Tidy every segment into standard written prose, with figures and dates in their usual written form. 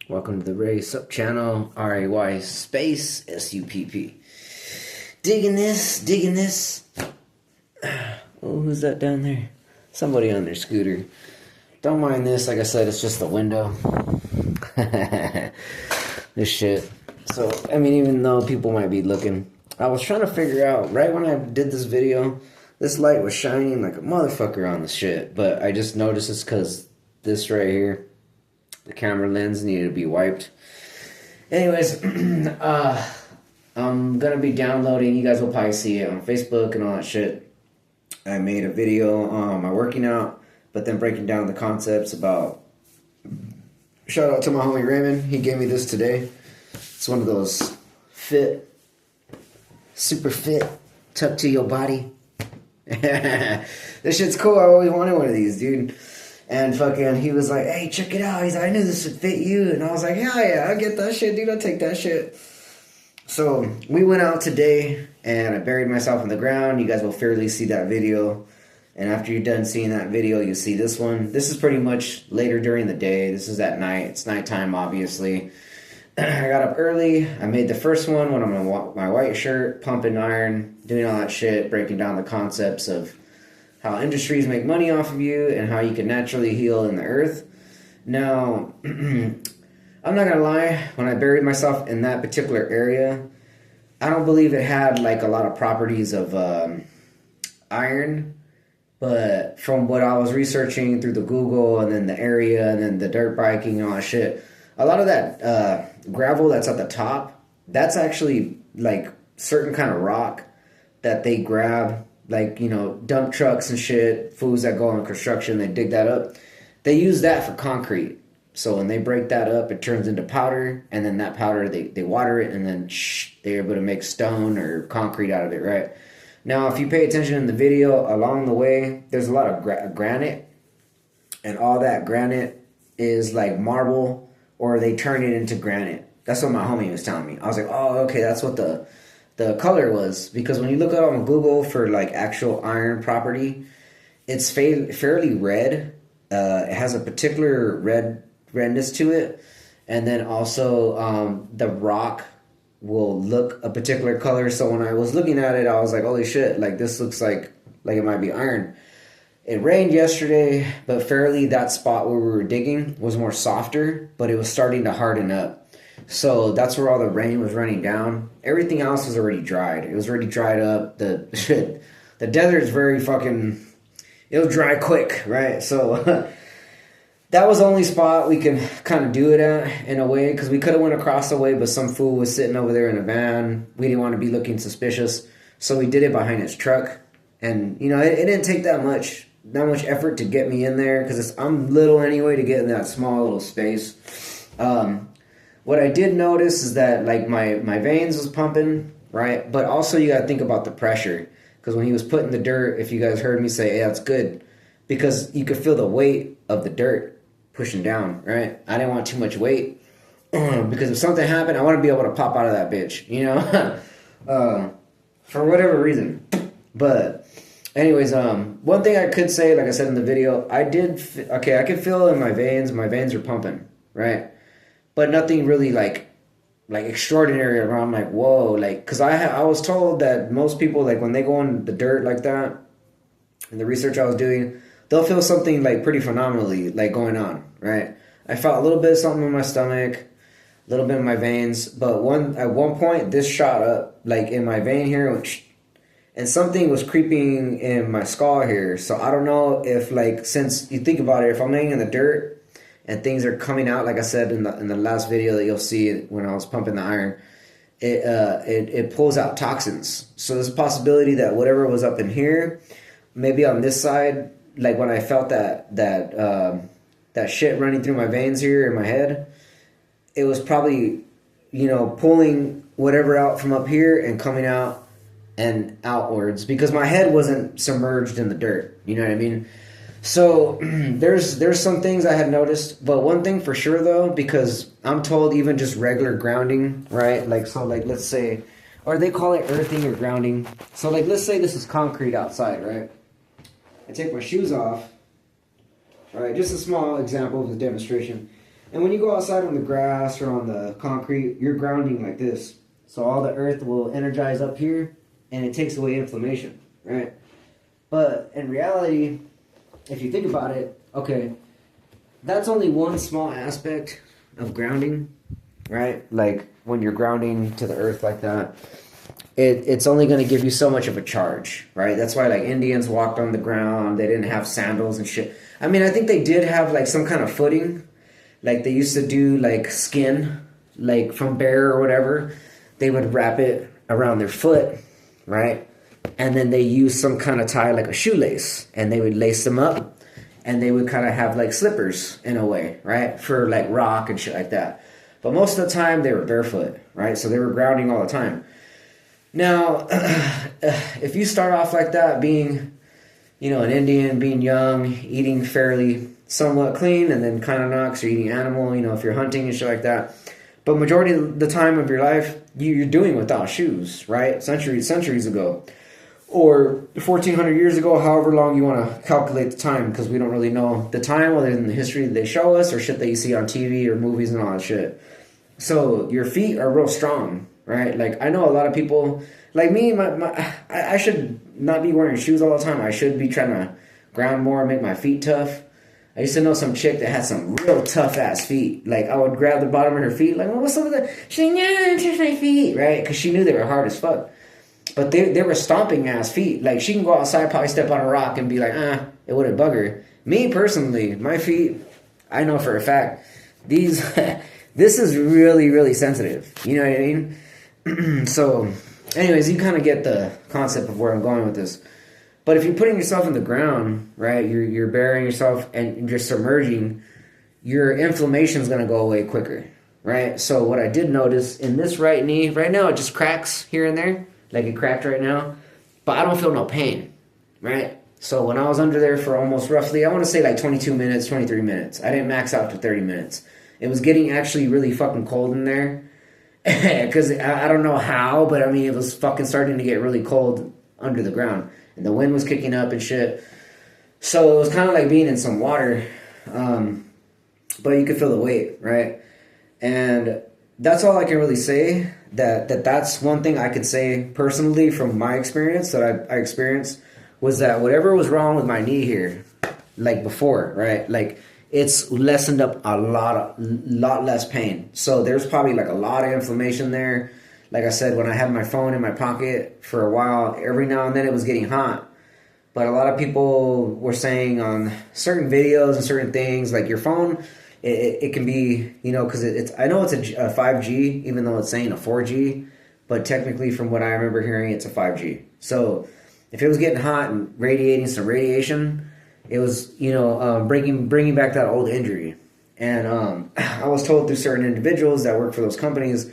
Welcome to the Ray Supp channel, R-A-Y space S-U-P-P. Digging this. Oh, who's that down there? Somebody on their scooter. Don't mind this, like I said, it's just the window. This shit. So, I mean, even though people might be looking, I was trying to figure out, right when I did this video, this light was shining like a motherfucker on the shit. But I just noticed it's because this right here, the camera lens needed to be wiped. Anyways, I'm gonna be downloading, you guys will probably see it on Facebook and all that shit. I made a video on my working out, but then breaking down the concepts about, shout out to my homie Raymond, he gave me this today. It's one of those super fit, tucked to your body. This shit's cool, I always wanted one of these, dude. And fucking, he was like, hey, check it out. He's like, I knew this would fit you. And I was like, hell yeah, I'll get that shit, dude. I'll take that shit. So, we went out today, and I buried myself in the ground. You guys will fairly see that video. And after you're done seeing that video, you'll see this one. This is pretty much later during the day. This is at night. It's nighttime, obviously. I got up early. I made the first one when I'm in my white shirt, pumping iron, doing all that shit, breaking down the concepts of how industries make money off of you and how you can naturally heal in the earth. Now, I'm not gonna lie, when I buried myself in that particular area, I don't believe it had like a lot of properties of iron, but from what I was researching through the Google and then the area and then the dirt biking and all that shit, a lot of that gravel that's at the top, that's actually like certain kind of rock that they grab, like, you know, dump trucks and shit, fools that go on construction, they dig that up. They use that for concrete. So when they break that up, it turns into powder, and then that powder, they water it, and then they're able to make stone or concrete out of it, right? Now, if you pay attention in the video, along the way, there's a lot of granite, and all that granite is like marble, or they turn it into granite. That's what my homie was telling me. I was like, oh, okay, that's what the color was, because when you look it up on Google for like actual iron property, it's fairly red. It has a particular redness to it, and then also the rock will look a particular color. So when I was looking at it, I was like, holy shit, like this looks like it might be iron. It rained yesterday, but fairly that spot where we were digging was more softer, but it was starting to harden up. So that's where all the rain was running down. Everything else was already dried. It was already dried up. The desert's very fucking, it'll dry quick, right? So that was the only spot we could kind of do it at in a way, because we could have went across the way, but some fool was sitting over there in a van. We didn't want to be looking suspicious, so we did it behind his truck. And you know, it didn't take that much effort to get me in there, because I'm little anyway to get in that small little space. What I did notice is that like my veins was pumping, right? But also you got to think about the pressure, because when he was putting the dirt, if you guys heard me say, yeah, that's good, because you could feel the weight of the dirt pushing down, right? I didn't want too much weight, because if something happened, I want to be able to pop out of that bitch, you know? For whatever reason. But anyways, one thing I could say, like I said in the video, I could feel in my veins are pumping, right? But nothing really like extraordinary around. I'm like, whoa, like, because I was told that most people, like, when they go in the dirt like that, in the research I was doing, they'll feel something like pretty phenomenally like going on, right? I felt a little bit of something in my stomach, a little bit in my veins, but at one point this shot up like in my vein here, and something was creeping in my skull here. So I don't know if, like, since you think about it, if I'm laying in the dirt and things are coming out, like I said in the last video that you'll see when I was pumping the iron, it pulls out toxins. So there's a possibility that whatever was up in here, maybe on this side, like when I felt that shit running through my veins here in my head, it was probably, you know, pulling whatever out from up here and coming out and outwards, because my head wasn't submerged in the dirt. You know what I mean? So there's some things I had noticed, but one thing for sure though, because I'm told even just regular grounding, right? Like, so like, let's say, or they call it earthing or grounding. So like, let's say this is concrete outside, right? I take my shoes off, all right? Just a small example of the demonstration. And when you go outside on the grass or on the concrete, you're grounding like this. So all the earth will energize up here, and it takes away inflammation, right? But in reality, if you think about it, okay, that's only one small aspect of grounding, right? Like when you're grounding to the earth like that, it's only going to give you so much of a charge, right? That's why like Indians walked on the ground. They didn't have sandals and shit. I mean, I think they did have like some kind of footing. Like they used to do like skin, like from bear or whatever. They would wrap it around their foot, right? And then they use some kind of tie, like a shoelace, and they would lace them up, and they would kind of have like slippers in a way, right? For like rock and shit like that. But most of the time they were barefoot, right? So they were grounding all the time. Now, if you start off like that, being, you know, an Indian, being young, eating fairly somewhat clean, and then kind of not, because you're eating animal, you know, if you're hunting and shit like that. But majority of the time of your life, you're doing without shoes, right? Centuries ago. Or 1,400 years ago, however long you want to calculate the time, because we don't really know the time other than the history that they show us or shit that you see on TV or movies and all that shit. So your feet are real strong, right? Like I know a lot of people, like me, I should not be wearing shoes all the time. I should be trying to ground more, make my feet tough. I used to know some chick that had some real tough ass feet. Like I would grab the bottom of her feet, like, well, what's up with that? She's like, yeah, touch my feet, right? Because she knew they were hard as fuck. But they were stomping ass feet. Like she can go outside, probably step on a rock and be like, it wouldn't bug her. Me personally, my feet, I know for a fact, this is really, really sensitive. You know what I mean? So, anyways, you kind of get the concept of where I'm going with this. But if you're putting yourself in the ground, right, you're burying yourself and you're submerging, your inflammation is going to go away quicker, right? So what I did notice in this right knee, right now it just cracks here and there. Like it cracked right now, but I don't feel no pain, right? So when I was under there for almost roughly, I want to say like 22 minutes, 23 minutes. I didn't max out to 30 minutes. It was getting actually really fucking cold in there. Because I don't know how, but I mean, it was fucking starting to get really cold under the ground. And the wind was kicking up and shit. So it was kind of like being in some water. But you could feel the weight, right? And that's all I can really say. That's one thing I could say personally from my experience that I experienced was that whatever was wrong with my knee here, like before, right? Like it's lessened up a lot less pain. So there's probably like a lot of inflammation there. Like I said, when I had my phone in my pocket for a while, every now and then it was getting hot. But a lot of people were saying on certain videos and certain things, like your phone, it can be, you know, because it's I know it's a 5G, even though it's saying a 4G, but technically from what I remember hearing, it's a 5G. So if it was getting hot and radiating some radiation, it was, you know, bringing back that old injury. And I was told through certain individuals that work for those companies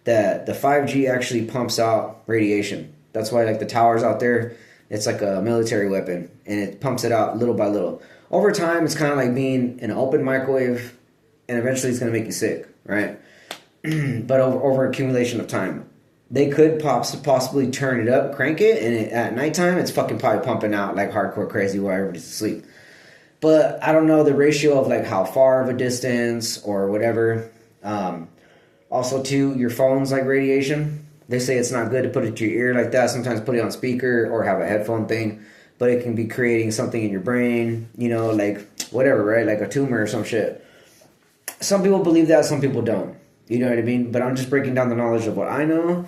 that the 5G actually pumps out radiation. That's why like the towers out there, it's like a military weapon, and it pumps it out little by little. Over time, it's kind of like being in an open microwave, and eventually it's going to make you sick, right? But over accumulation of time. They could possibly turn it up, crank it, and at nighttime, it's fucking probably pumping out like hardcore crazy while everybody's asleep. But I don't know the ratio of like how far of a distance or whatever. Also, too, your phone's like radiation. They say it's not good to put it to your ear like that. Sometimes put it on speaker or have a headphone thing. But it can be creating something in your brain, you know, like whatever, right? Like a tumor or some shit. Some people believe that, some people don't. You know what I mean? But I'm just breaking down the knowledge of what I know.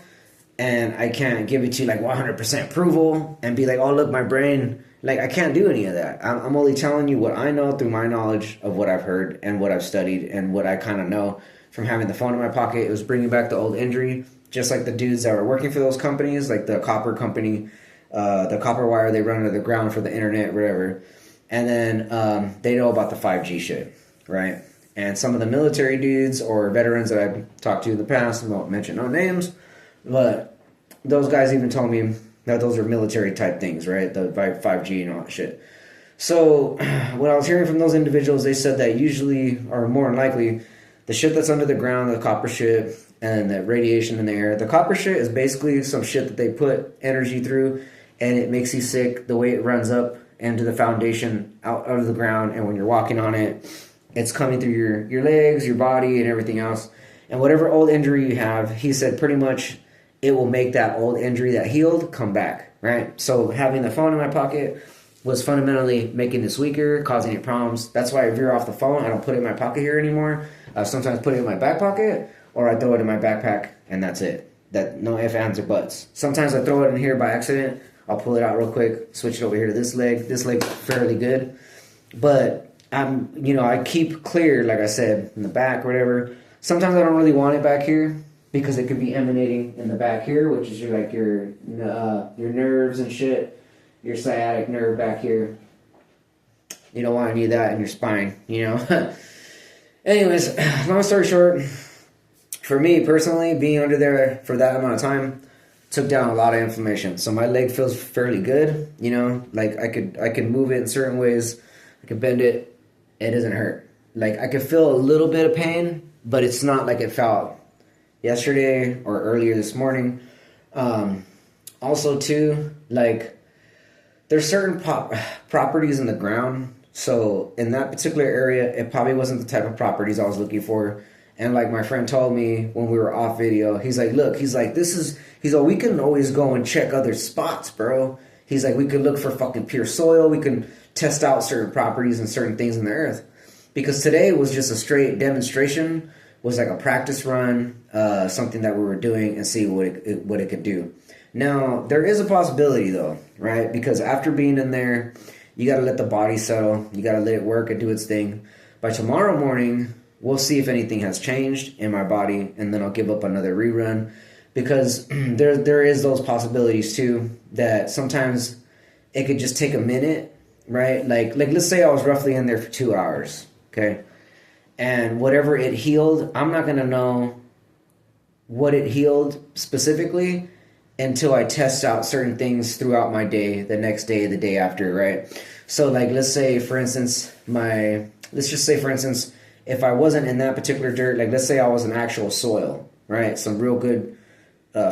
And I can't give it to you like 100% approval and be like, oh, look, my brain. Like, I can't do any of that. I'm only telling you what I know through my knowledge of what I've heard and what I've studied and what I kind of know from having the phone in my pocket. It was bringing back the old injury. Just like the dudes that were working for those companies, like the copper company, the copper wire they run under the ground for the internet, whatever. And then they know about the 5G shit, right? And some of the military dudes or veterans that I've talked to in the past, I won't mention no names, but those guys even told me that those are military type things, right? The 5G and all that shit. So what I was hearing from those individuals, they said that usually, or more than likely, the shit that's under the ground, the copper shit, and the radiation in the air. The copper shit is basically some shit that they put energy through, and it makes you sick the way it runs up into the foundation out of the ground, and when you're walking on it, It's coming through your legs, your body, and everything else. And whatever old injury you have, he said pretty much it will make that old injury that healed come back, right? So having the phone in my pocket was fundamentally making this weaker, causing it problems. That's why I veer off the phone. I don't put it in my pocket here anymore. I sometimes put it in my back pocket, or I throw it in my backpack, and that's it. That no ifs, ands, or buts. Sometimes I throw it in here by accident. I'll pull it out real quick, switch it over here to this leg. This leg's fairly good, but I keep clear, like I said, in the back or whatever. Sometimes I don't really want it back here because it could be emanating in the back here, which is your nerves and shit, your sciatic nerve back here. You don't want any of that in your spine, Anyways, long story short, for me personally, being under there for that amount of time took down a lot of inflammation. So my leg feels fairly good, like I could move it in certain ways. I could bend it. It doesn't hurt. Like I could feel a little bit of pain, but it's not like it felt yesterday or earlier this morning. Also too, like there's certain properties in the ground. So in that particular area, it probably wasn't the type of properties I was looking for. And like my friend told me when we were off video, he's like, look, he's like, we can always go and check other spots, bro. He's like, we could look for fucking pure soil. We can test out certain properties and certain things in the earth. Because today was just a straight demonstration, was like a practice run, something that we were doing and see what it could do. Now, there is a possibility though, right? Because after being in there, you got to let the body settle. You got to let it work and do its thing. By tomorrow morning, we'll see if anything has changed in my body, and then I'll give up another rerun. Because there is those possibilities too, that sometimes it could just take a minute, right? Like let's say I was roughly in there for 2 hours, okay? And whatever it healed, I'm not going to know what it healed specifically until I test out certain things throughout my day, the next day, the day after, right? So like, let's just say for instance, if I wasn't in that particular dirt, like let's say I was in actual soil, right? Some real good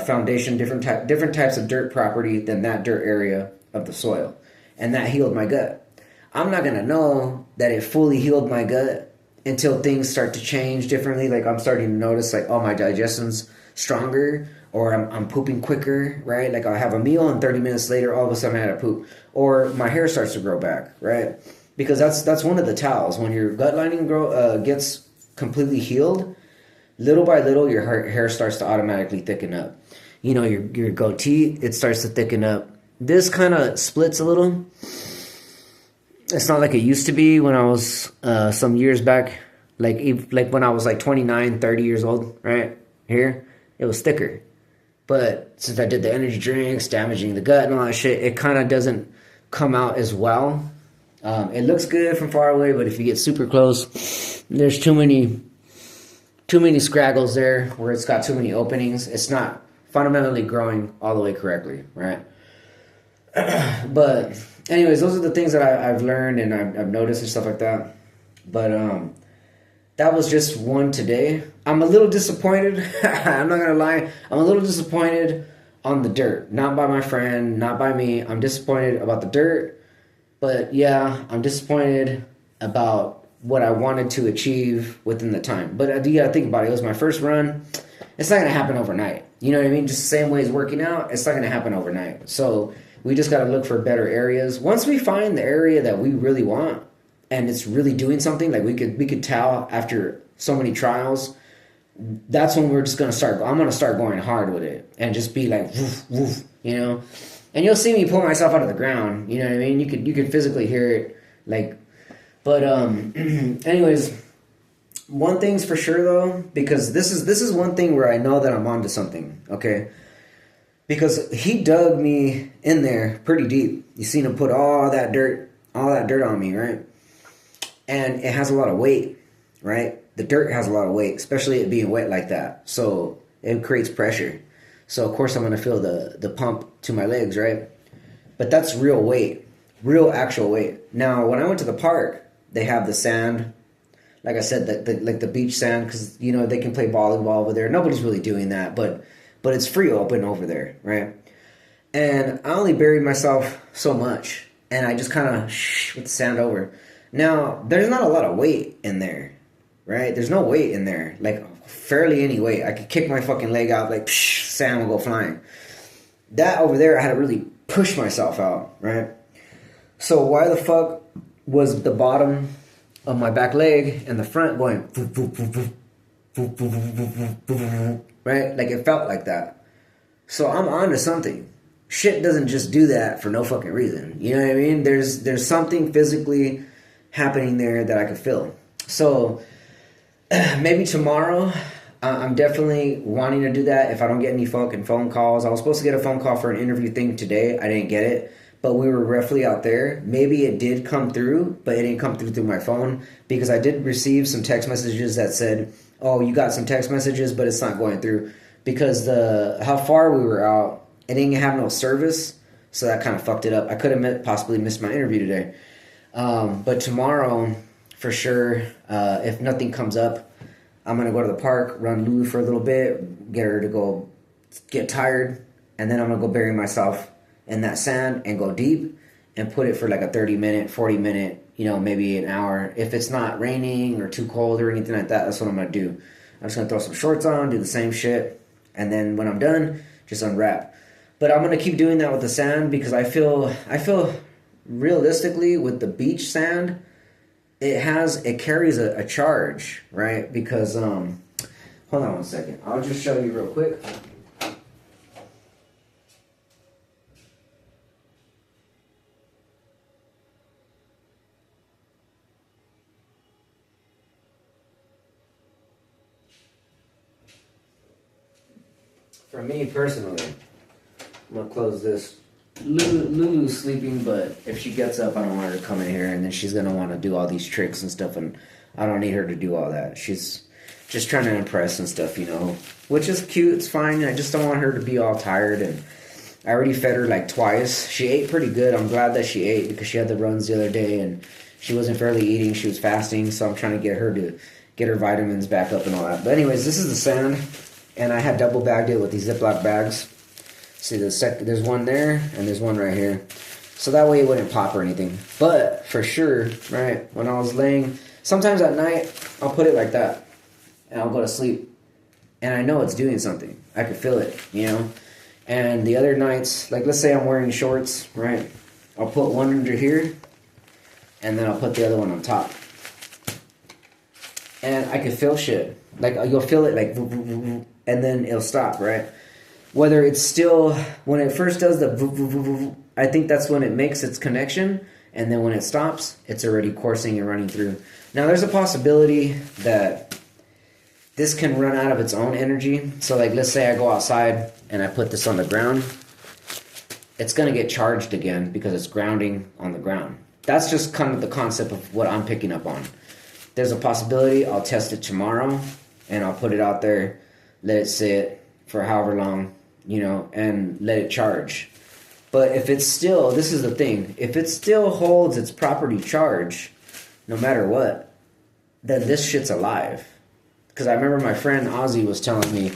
foundation, different types of dirt property than that dirt area of the soil. And that healed my gut. I'm not going to know that it fully healed my gut until things start to change differently. Like I'm starting to notice like, oh, my digestion's stronger, or I'm pooping quicker, right? Like I'll have a meal and 30 minutes later, all of a sudden I had to poop. Or my hair starts to grow back, right? Because that's one of the tells. When your gut lining gets completely healed, little by little, your hair starts to automatically thicken up. Your goatee, it starts to thicken up. This kind of splits a little. It's not like it used to be when I was some years back, like when I was like 29, 30 years old, right? Here, it was thicker. But since I did the energy drinks, damaging the gut and all that shit, it kind of doesn't come out as well. It looks good from far away, but if you get super close, there's too many scraggles there where it's got too many openings. It's not fundamentally growing all the way correctly, right? But anyways, those are the things that I've learned and I've noticed and stuff like that. But that was just one today. I'm a little disappointed. I'm not gonna lie. I'm a little disappointed on the dirt. Not by my friend, not by me. I'm disappointed about the dirt. But yeah, I'm disappointed about what I wanted to achieve within the time. But you gotta think about it. It was my first run. It's not gonna happen overnight. You know what I mean? Just the same way as working out, it's not gonna happen overnight. So we just gotta look for better areas. Once we find the area that we really want and it's really doing something, like we could tell after so many trials, that's when we're just gonna start. I'm gonna start going hard with it and just be like woof woof, And you'll see me pull myself out of the ground. You know what I mean? You could physically hear it, like. But anyways, one thing's for sure though, because this is one thing where I know that I'm onto something. Okay, because he dug me in there pretty deep. You seen him put all that dirt on me, right? And it has a lot of weight, right? The dirt has a lot of weight, especially it being wet like that. So it creates pressure. So of course I'm gonna feel the pump to my legs, right? But that's real weight, real actual weight. Now when I went to the park, they have the sand, like I said, the beach sand, because they can play volleyball over there. Nobody's really doing that, but it's free open over there, right? And I only buried myself so much, and I just kind of with the sand over. Now, there's not a lot of weight in there, right? There's no weight in there, like fairly any weight. I could kick my fucking leg out, like, psh, sand will go flying. That over there, I had to really push myself out, right? So why the fuck was the bottom of my back leg and the front going, right? Like, it felt like that. So I'm onto something. Shit doesn't just do that for no fucking reason. You know what I mean? There's something physically happening there that I could feel. So maybe tomorrow, I'm definitely wanting to do that if I don't get any fucking phone calls. I was supposed to get a phone call for an interview thing today. I didn't get it, but we were roughly out there. Maybe it did come through, but it didn't come through my phone because I did receive some text messages that said, oh, you got some text messages, but it's not going through because how far we were out, it didn't have no service, so that kind of fucked it up. I could have possibly missed my interview today. But tomorrow, for sure, if nothing comes up, I'm going to go to the park, run Lulu for a little bit, get her to go get tired, and then I'm going to go bury myself in that sand and go deep and put it for like a 30-minute, 40-minute, maybe an hour. If it's not raining or too cold or anything like that, that's what I'm going to do. I'm just going to throw some shorts on, do the same shit, and then when I'm done, just unwrap. But I'm going to keep doing that with the sand because I feel realistically with the beach sand, it carries a charge, right? Because, hold on one second. I'll just show you real quick. For me personally, I'm going to close this. Lulu's sleeping, but if she gets up, I don't want her to come in here, and then she's going to want to do all these tricks and stuff, and I don't need her to do all that. She's just trying to impress and stuff, which is cute. It's fine. I just don't want her to be all tired, and I already fed her like twice. She ate pretty good. I'm glad that she ate because she had the runs the other day, and she wasn't fairly eating. She was fasting, so I'm trying to get her vitamins back up and all that. But anyways, this is the sand, and I had double bagged it with these Ziploc bags. See, there's one there, and there's one right here. So that way it wouldn't pop or anything. But, for sure, right, when I was laying, sometimes at night, I'll put it like that, and I'll go to sleep. And I know it's doing something. I can feel it, And the other nights, like let's say I'm wearing shorts, right, I'll put one under here, and then I'll put the other one on top. And I can feel shit. Like, you'll feel it, like, and then it'll stop, right? Whether it's still, when it first does the, I think that's when it makes its connection, and then when it stops, it's already coursing and running through. Now, there's a possibility that this can run out of its own energy. So, like, let's say I go outside and I put this on the ground. It's going to get charged again because it's grounding on the ground. That's just kind of the concept of what I'm picking up on. There's a possibility I'll test it tomorrow, and I'll put it out there, let it sit for however long, and let it charge. But if it's still, this is the thing, if it still holds its property charge, no matter what, then this shit's alive. Because I remember my friend Ozzy was telling me,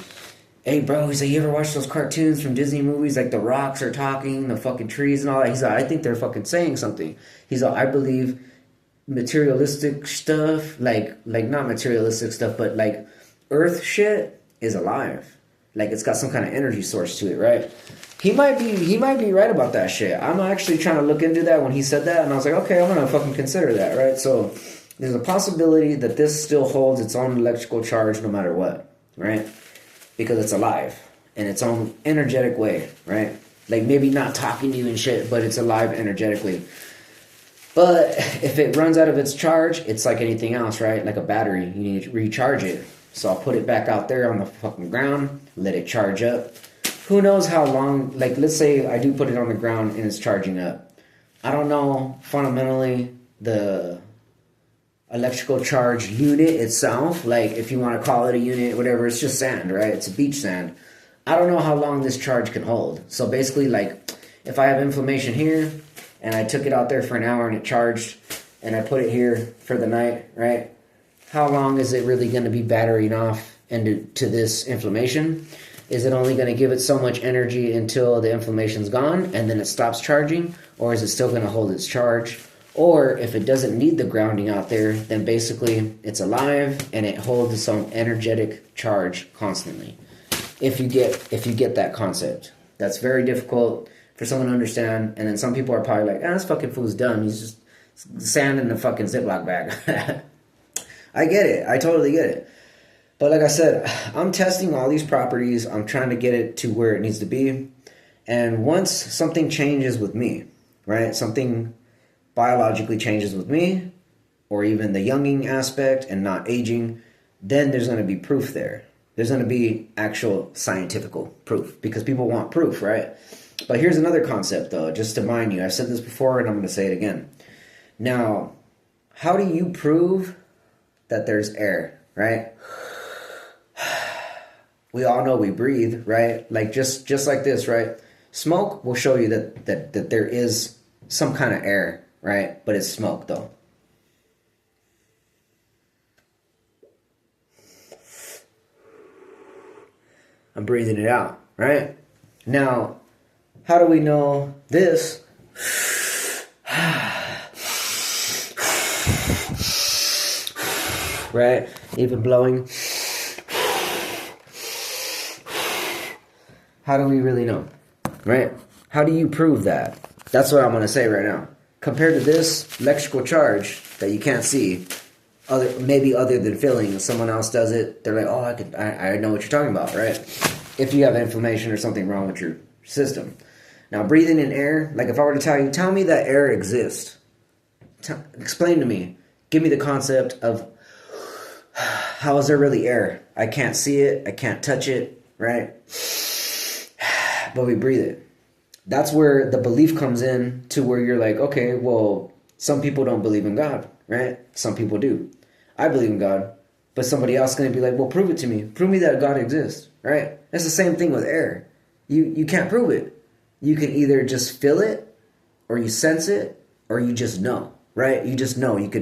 hey bro, he's like, you ever watch those cartoons from Disney movies, like the rocks are talking, the fucking trees and all that? He's like, I think they're fucking saying something. He's like, I believe materialistic stuff, like not materialistic stuff, but like earth shit is alive. Like, it's got some kind of energy source to it, right? He might be right about that shit. I'm actually trying to look into that when he said that, and I was like, okay, I'm gonna fucking consider that, right? So there's a possibility that this still holds its own electrical charge no matter what, right? Because it's alive in its own energetic way, right? Like, maybe not talking to you and shit, but it's alive energetically. But if it runs out of its charge, it's like anything else, right? Like a battery, you need to recharge it. So I'll put it back out there on the fucking ground, let it charge up. Who knows how long, like let's say I do put it on the ground and it's charging up. I don't know fundamentally the electrical charge unit itself, like if you want to call it a unit, whatever, it's just sand, right? It's a beach sand. I don't know how long this charge can hold. So basically, like, if I have inflammation here and I took it out there for an hour and it charged and I put it here for the night, right? How long is it really going to be battering off into this inflammation? Is it only going to give it so much energy until the inflammation's gone and then it stops charging? Or is it still going to hold its charge? Or if it doesn't need the grounding out there, then basically it's alive and it holds its own energetic charge constantly. If you get that concept, that's very difficult for someone to understand. And then some people are probably like, this fucking fool's dumb. He's just sand in a fucking Ziploc bag. I get it. I totally get it. But like I said, I'm testing all these properties. I'm trying to get it to where it needs to be. And once something changes with me, right? Something biologically changes with me, or even the younging aspect and not aging, then there's going to be proof there. There's going to be actual scientific proof, because people want proof, right? But here's another concept, though, just to mind you. I've said this before, and I'm going to say it again. Now, how do you prove that there's air, right? We all know we breathe, right? Like just like this, right? Smoke will show you that there is some kind of air, right? But it's smoke, though. I'm breathing it out, right? Now, how do we know this? Right? Even blowing. How do we really know? Right? How do you prove that? That's what I'm going to say right now. Compared to this electrical charge that you can't see, maybe other than feeling, someone else does it, they're like, oh, I know what you're talking about, right? If you have inflammation or something wrong with your system. Now, breathing in air, like if I were to tell me that air exists. Explain to me. Give me the concept of how is there really air? I can't see it. I can't touch it, right? But we breathe it. That's where the belief comes in, to where you're like, okay, well, some people don't believe in God, right? Some people do. I believe in God, but somebody else is going to be like, well, prove it to me. Prove me that God exists, right? It's the same thing with air. You can't prove it. You can either just feel it, or you sense it, or you just know, right? You just know. Like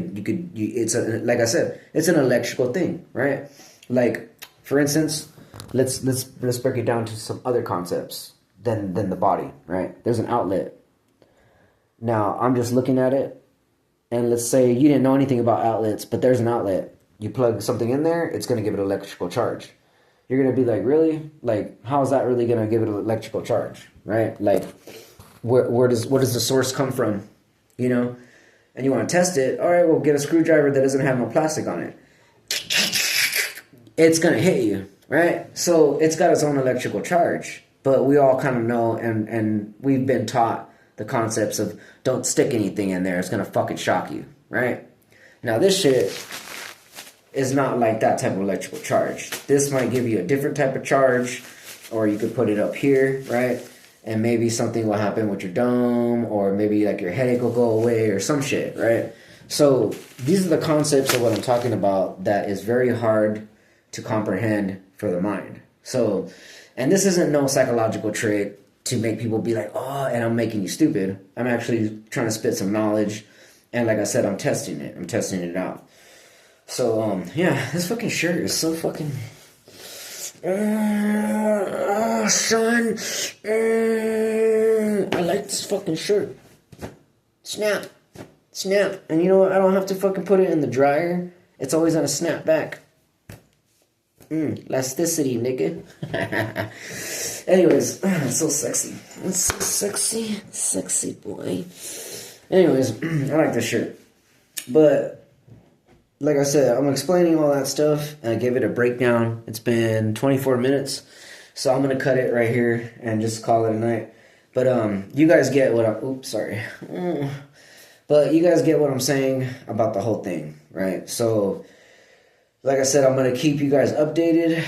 I said, it's an electrical thing, right? Like, for instance, let's break it down to some other concepts than the body, right? There's an outlet. Now, I'm just looking at it, and let's say you didn't know anything about outlets, but there's an outlet. You plug something in there, it's going to give it an electrical charge. You're going to be like, really? Like, how is that really going to give it an electrical charge, right? Like, where does the source come from, you know? And you want to test it. All right, well, get a screwdriver that doesn't have no plastic on it. It's going to hit you, right? So it's got its own electrical charge. But we all kind of know, and we've been taught the concepts of don't stick anything in there. It's going to fucking shock you, right? Now, this shit is not like that type of electrical charge. This might give you a different type of charge, or you could put it up here, right? And maybe something will happen with your dome, or maybe like your headache will go away or some shit, right? So these are the concepts of what I'm talking about that is very hard to comprehend for the mind. So, and this isn't no psychological trick to make people be like, oh, and I'm making you stupid. I'm actually trying to spit some knowledge. And like I said, I'm testing it. I'm testing it out. So, yeah, this fucking shirt is so fucking... son. I like this fucking shirt. Snap. Snap. And you know what? I don't have to fucking put it in the dryer. It's always on a snap back. Elasticity, nigga. Anyways, it's so sexy. It's so sexy. Sexy boy. Anyways, I like this shirt. But, like I said, I'm explaining all that stuff, and I gave it a breakdown. It's been 24 minutes, so I'm going to cut it right here and just call it a night. But, you guys get what I'm... Oops, sorry. But you guys get what I'm saying about the whole thing, right? So... like I said, I'm going to keep you guys updated,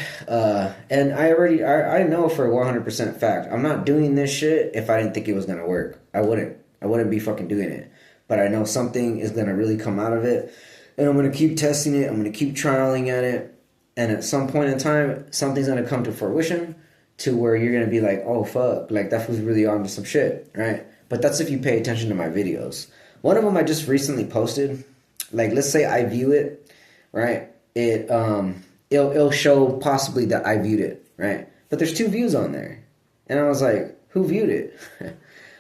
and I know for a 100% fact, I'm not doing this shit if I didn't think it was going to work. I wouldn't be fucking doing it, but I know something is going to really come out of it, and I'm going to keep testing it, I'm going to keep trialing at it, and at some point in time, something's going to come to fruition to where you're going to be like, oh fuck, like that was really on to some shit, right? But that's if you pay attention to my videos. One of them I just recently posted, like let's say I view it, right? It'll show possibly that I viewed it, right? But there's 2 views on there. And I was like, who viewed it?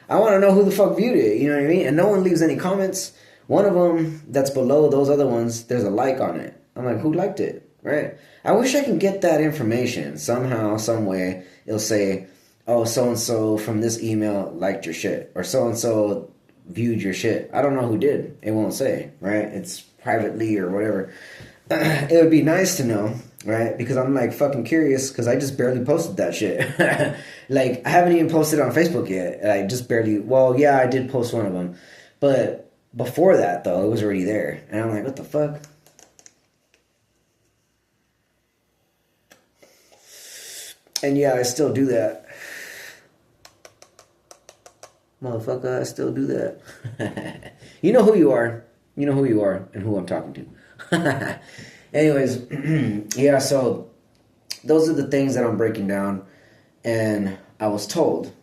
I want to know who the fuck viewed it, you know what I mean? And no one leaves any comments One of them that's below those other ones, there's a like on it. I'm like, who liked it, right? I wish I can get that information somehow, some way. It'll say, oh, so and so from this email liked your shit, or so and so viewed your shit. I don't know who did. It won't say, right? It's privately or whatever. It would be nice to know, right? Because I'm like fucking curious because I just barely posted that shit. Like, I haven't even posted on Facebook yet. I just barely, well, yeah, I did post one of them. But before that, though, it was already there. And I'm like, what the fuck? And yeah, I still do that. Motherfucker, I still do that. You know who you are. You know who you are and who I'm talking to. Anyways, yeah, so those are the things that I'm breaking down. And I was told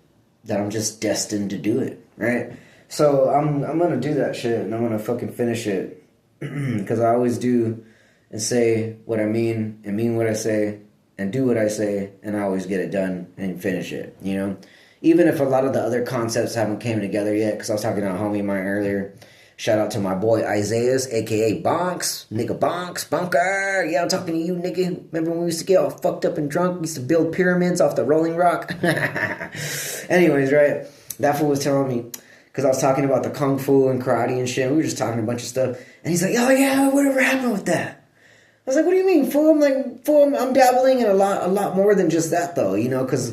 that I'm just destined to do it, right? So I'm going to do that shit and I'm going to fucking finish it. Because I always do and say what I mean and mean what I say and do what I say, and I always get it done and finish it, you know? Even if a lot of the other concepts haven't came together yet, because I was talking to a homie of mine earlier. Shout out to my boy Isaiah, a.k.a. Bonks. Nigga Bonks. Bonker. Yeah, I'm talking to you, nigga. Remember when we used to get all fucked up and drunk? We used to build pyramids off the Rolling Rock? Anyways, right? That fool was telling me, because I was talking about the Kung Fu and karate and shit. We were just talking a bunch of stuff. And he's like, oh, yeah, whatever happened with that? I was like, what do you mean, fool? I'm like, fool, I'm dabbling in a lot more than just that, though, you know, because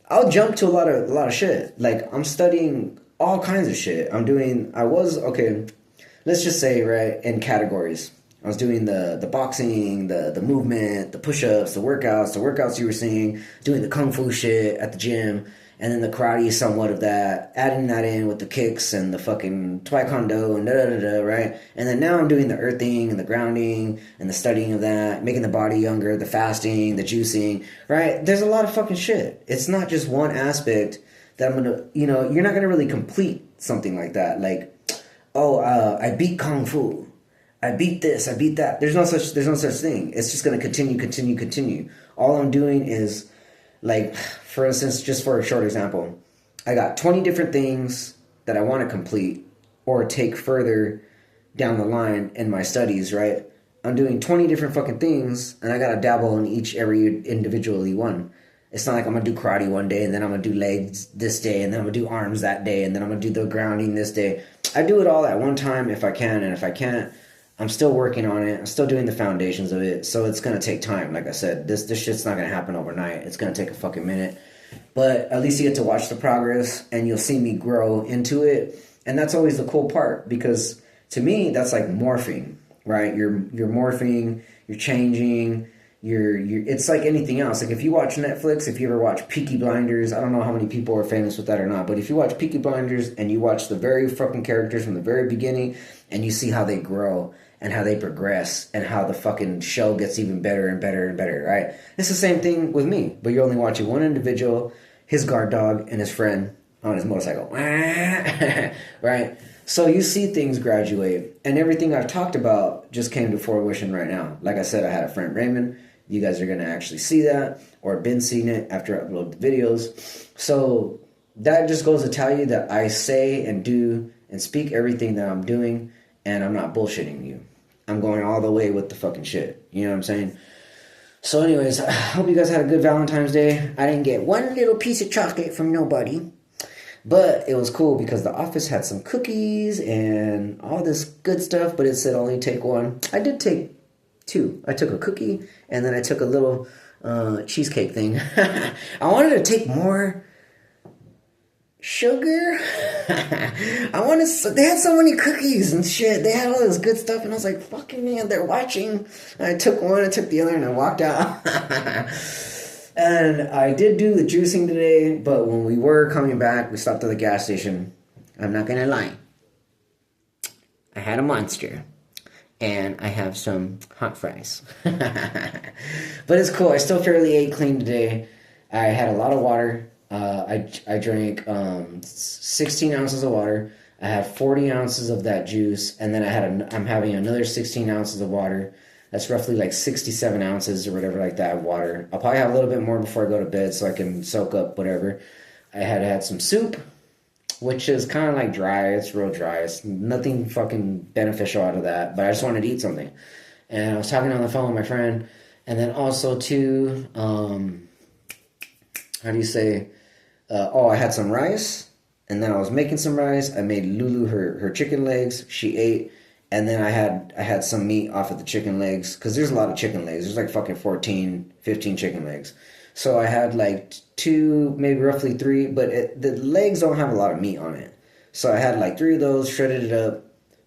I'll jump to a lot of shit. Like, I'm studying all kinds of shit. Okay, let's just say, right, in categories. I was doing the boxing, the movement, the push-ups, the workouts you were seeing, doing the kung fu shit at the gym, and then the karate is somewhat of that, adding that in with the kicks and the fucking taekwondo and da-da-da-da, right? And then now I'm doing the earthing and the grounding and the studying of that, making the body younger, the fasting, the juicing, right? There's a lot of fucking shit. It's not just one aspect that I'm gonna, you know, you're not gonna really complete something like that. Like, I beat kung fu. I beat this, I beat that. There's no such thing. It's just gonna continue. All I'm doing is, like, for instance, just for a short example, I got 20 different things that I want to complete or take further down the line in my studies, right? I'm doing 20 different fucking things, and I gotta dabble in every individually one. It's not like I'm gonna do karate one day, and then I'm gonna do legs this day, and then I'm gonna do arms that day, and then I'm gonna do the grounding this day. I do it all at one time if I can, and if I can't, I'm still working on it. I'm still doing the foundations of it, so it's gonna take time. Like I said, this shit's not gonna happen overnight. It's gonna take a fucking minute, but at least you get to watch the progress, and you'll see me grow into it, and that's always the cool part, because to me, that's like morphing, right? You're morphing, you're changing. It's like anything else. Like if you watch Netflix, if you ever watch Peaky Blinders, I don't know how many people are famous with that or not, but if you watch Peaky Blinders and you watch the very fucking characters from the very beginning and you see how they grow and how they progress and how the fucking show gets even better and better and better, right? It's the same thing with me, but you're only watching one individual, his guard dog and his friend on his motorcycle, right? So you see things graduate, and everything I've talked about just came to fruition right now. Like I said, I had a friend, Raymond. You guys are going to actually see that or been seeing it after I upload the videos. So that just goes to tell you that I say and do and speak everything that I'm doing, and I'm not bullshitting you. I'm going all the way with the fucking shit. You know what I'm saying? So anyways, I hope you guys had a good Valentine's Day. I didn't get one little piece of chocolate from nobody. But it was cool because the office had some cookies and all this good stuff, but it said only take one. I did take two. I took a cookie and then I took a little cheesecake thing. I wanted to take more sugar. They had so many cookies and shit. They had all this good stuff and I was like, fucking man, they're watching. And I took one, I took the other, and I walked out. And I did do the juicing today, but when we were coming back, we stopped at the gas station. I'm not gonna lie. I had a Monster. And I have some hot fries. But it's cool. I still fairly ate clean today. I had a lot of water. I drank 16 ounces of water. I have 40 ounces of that juice. And then I'm having another 16 ounces of water. That's roughly like 67 ounces or whatever like that of water. I'll probably have a little bit more before I go to bed so I can soak up whatever. I had some soup which is kind of like dry. It's real dry. It's nothing fucking beneficial out of that. But I just wanted to eat something. And I was talking on the phone with my friend. And then also, too, how do you say? I had some rice. And then I was making some rice. I made Lulu her chicken legs. She ate. And then I had some meat off of the chicken legs. Because there's a lot of chicken legs. There's like fucking 14, 15 chicken legs. So I had like 2, maybe roughly 3. But the legs don't have a lot of meat on it. So I had like 3 of those, shredded it up,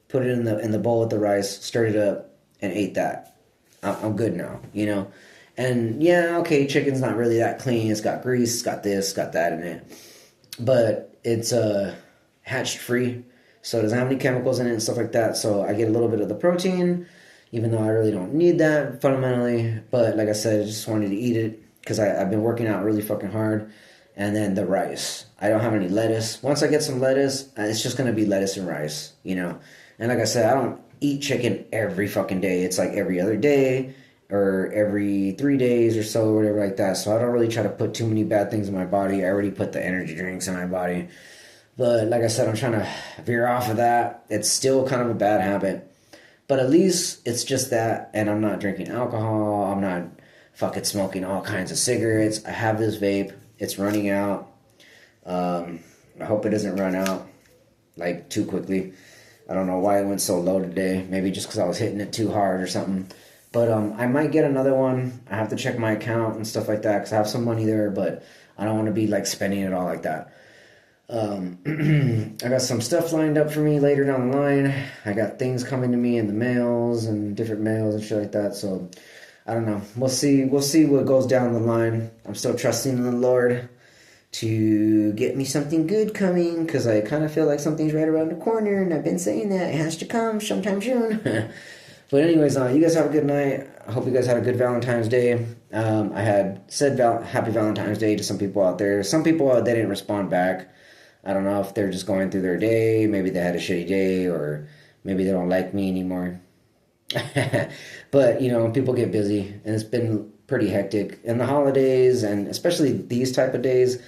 put it in the bowl with the rice, stirred it up, and ate that. I'm good now, you know? And yeah, okay, chicken's not really that clean. It's got grease, it's got this, got that in it. But it's hatched free, so it doesn't have any chemicals in it and stuff like that. So I get a little bit of the protein, even though I really don't need that fundamentally. But like I said, I just wanted to eat it because I've been working out really fucking hard. And then the rice. I don't have any lettuce. Once I get some lettuce, it's just going to be lettuce and rice, you know. And like I said, I don't eat chicken every fucking day. It's like every other day or every 3 days or so, or whatever like that. So I don't really try to put too many bad things in my body. I already put the energy drinks in my body. But like I said, I'm trying to veer off of that. It's still kind of a bad habit. But at least it's just that, and I'm not drinking alcohol. I'm not fucking smoking all kinds of cigarettes. I have this vape. It's running out. I hope it doesn't run out like too quickly. I don't know why it went so low today. Maybe just because I was hitting it too hard or something. But I might get another one. I have to check my account and stuff like that because I have some money there, but I don't want to be like spending it all like that. I got some stuff lined up for me later down the line. I got things coming to me in the mails and different mails and shit like that. So I don't know. We'll see what goes down the line. I'm still trusting in the Lord to get me something good coming because I kind of feel like something's right around the corner, and I've been saying that it has to come sometime soon. But anyways, you guys have a good night. I hope you guys had a good Valentine's Day. I had said Happy Valentine's Day to some people out there. Some people, they didn't respond back. I don't know if they're just going through their day. Maybe they had a shitty day, or maybe they don't like me anymore. But, you know, people get busy, and it's been pretty hectic. In the holidays, and especially these type of days,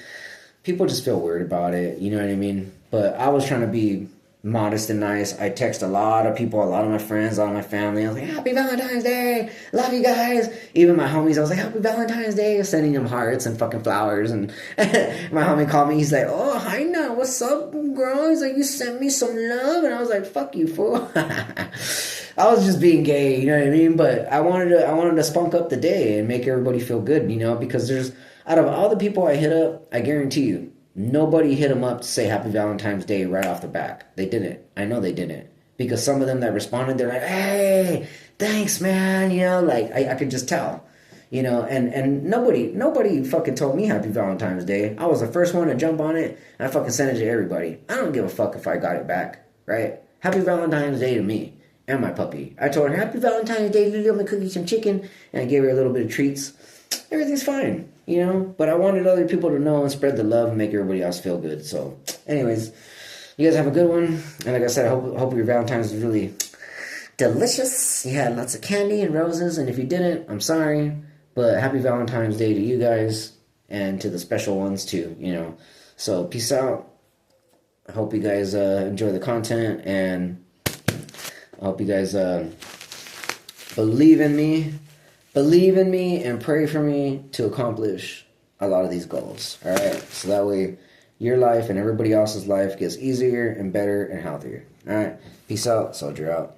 people just feel weird about it, you know what I mean? But I was trying to be modest and nice. I text a lot of people, a lot of my friends, a lot of my family. I was like, Happy Valentine's Day! Love you guys! Even my homies, I was like, Happy Valentine's Day! Sending them hearts and fucking flowers. And my homie called me, he's like, oh, hi now, what's up, girl? He's like, you sent me some love? And I was like, fuck you, fool. I was just being gay, you know what I mean? But I wanted to spunk up the day and make everybody feel good, you know? Because out of all the people I hit up, I guarantee you, nobody hit them up to say Happy Valentine's Day right off the back. They didn't. I know they didn't. Because some of them that responded, they're like, hey, thanks, man. You know, like, I could just tell. You know, and nobody fucking told me Happy Valentine's Day. I was the first one to jump on it, and I fucking sent it to everybody. I don't give a fuck if I got it back, right? Happy Valentine's Day to me and my puppy. I told her, Happy Valentine's Day, Lily, I'm gonna cook you some chicken, and I gave her a little bit of treats. Everything's fine. You know, but I wanted other people to know and spread the love and make everybody else feel good. So, anyways, you guys have a good one. And like I said, I hope your Valentine's is really delicious. You had lots of candy and roses. And if you didn't, I'm sorry. But happy Valentine's Day to you guys and to the special ones too, you know. So, peace out. I hope you guys enjoy the content. And I hope you guys believe in me. Believe in me and pray for me to accomplish a lot of these goals. All right? So that way your life and everybody else's life gets easier and better and healthier. All right? Peace out. Soldier out.